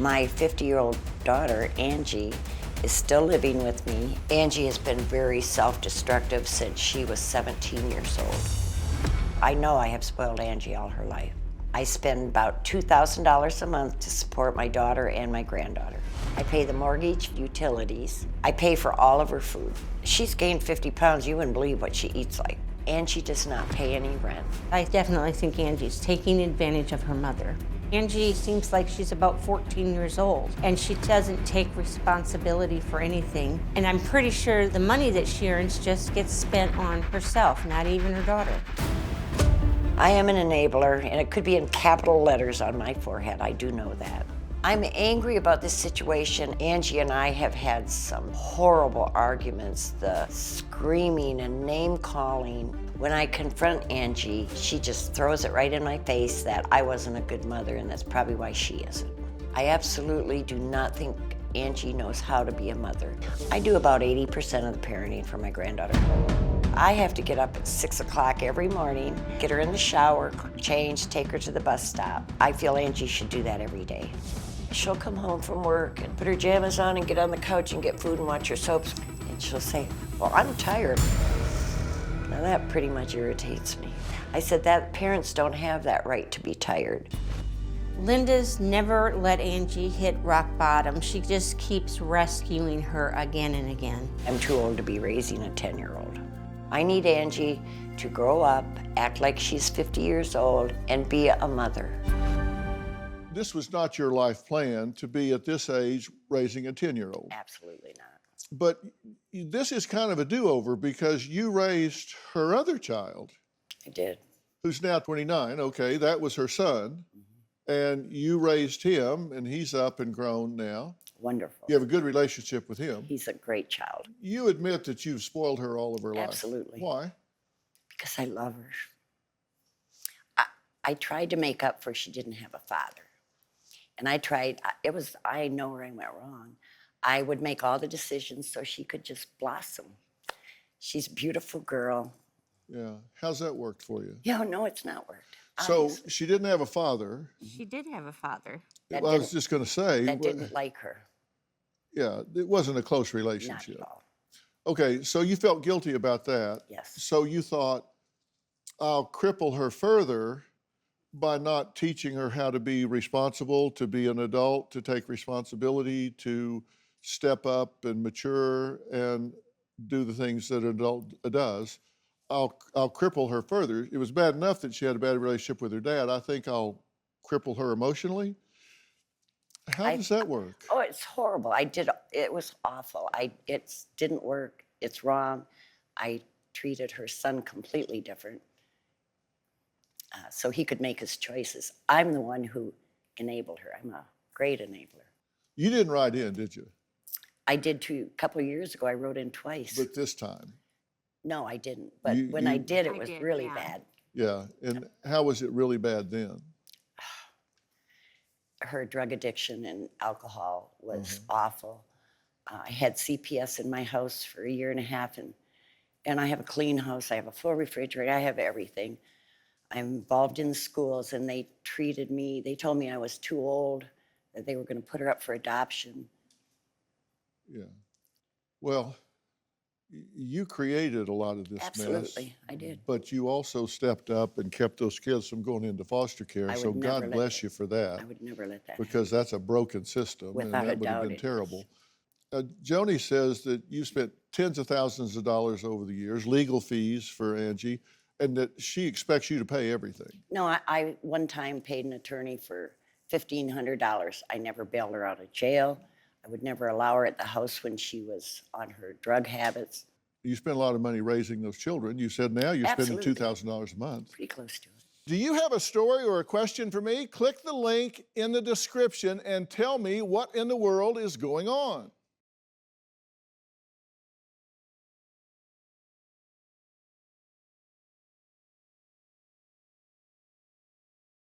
My 50-year-old daughter, Angie, is still living with me. Angie has been very self-destructive since she was 17 years old. I know I have spoiled Angie all her life. I spend about $2,000 a month to support my daughter and my granddaughter. I pay the mortgage, utilities. I pay for all of her food. She's gained 50 pounds. You wouldn't believe what she eats like. And she does not pay any rent. I definitely think Angie's taking advantage of her mother. Angie seems like she's about 14 years old, and she doesn't take responsibility for anything. And I'm pretty sure the money that she earns just gets spent on herself, not even her daughter. I am an enabler, and it could be in capital letters on my forehead. I do know that. I'm angry about this situation. Angie and I have had some horrible arguments, the screaming and name-calling. When I confront Angie, she just throws it right in my face that I wasn't a good mother, and that's probably why she isn't. I absolutely do not think Angie knows how to be a mother. I do about 80% of the parenting for my granddaughter. I have to get up at 6 o'clock every morning, get her in the shower, change, take her to the bus stop. I feel Angie should do that every day. She'll come home from work and put her jammies on and get on the couch and get food and watch her soaps. And she'll say, well, I'm tired. Now that pretty much irritates me. I said that parents don't have that right to be tired. Linda's never let Angie hit rock bottom. She just keeps rescuing her again and again. I'm too old to be raising a 10-year-old. I need Angie to grow up, act like she's 50 years old, and be a mother. This was not your life plan to be at this age raising a 10-year-old. Absolutely not. But this is kind of a do-over because you raised her other child. I did. Who's now 29. Okay, that was her son. Mm-hmm. And you raised him, and he's up and grown now. Wonderful. You have a good relationship with him. He's a great child. You admit that you've spoiled her all of her life. Absolutely. Why? Because I love her. I tried to make up for she didn't have a father. And I know where I went wrong. I would make all the decisions so she could just blossom. She's a beautiful girl. Yeah. How's that worked for you? Yeah, no, it's not worked. So Honestly. she didn't have a father. She did have a father. Well, I was just going to say. That didn't like her. Yeah, it wasn't a close Not relationship. at all. Okay, so you felt guilty about that. Yes. So you thought, I'll cripple her further by not teaching her how to be responsible, to be an adult, to take responsibility, to step up and mature and do the things that an adult does. I'll cripple her further. It was bad enough that she had a bad relationship with her dad. I think I'll cripple her emotionally. How does that work? Oh, it's horrible. It was awful. It didn't work. It's wrong. I treated her son completely different. So he could make his choices. I'm the one who enabled her. I'm a great enabler. You didn't write in, did you? I did a couple of years ago. I wrote in twice. But this time? No, I didn't. But when I did, it was really bad. Yeah, and how was it really bad then? Her drug addiction and alcohol was awful. I had CPS in my house for 1.5 years, and I have a clean house. I have a full refrigerator. I have everything. I'm involved in schools, and they treated me. They told me I was too old, that they were going to put her up for adoption. Yeah. Well, you created a lot of this mess. Absolutely, I did. But you also stepped up and kept those kids from going into foster care. So God bless you for that. I would never let that because happen. that's a broken system. Without and that a would have doubt been it terrible. Joanie says that you spent tens of thousands of dollars over the years, legal fees for Angie, and that she expects you to pay everything. No, I one time paid an attorney for $1,500. I never bailed her out of jail. I would never allow her at the house when she was on her drug habits. You spend a lot of money raising those children. You said now you're Absolutely. spending $2,000 a month. Pretty close to it. Do you have a story or a question for me? Click the link in the description and tell me what in the world is going on.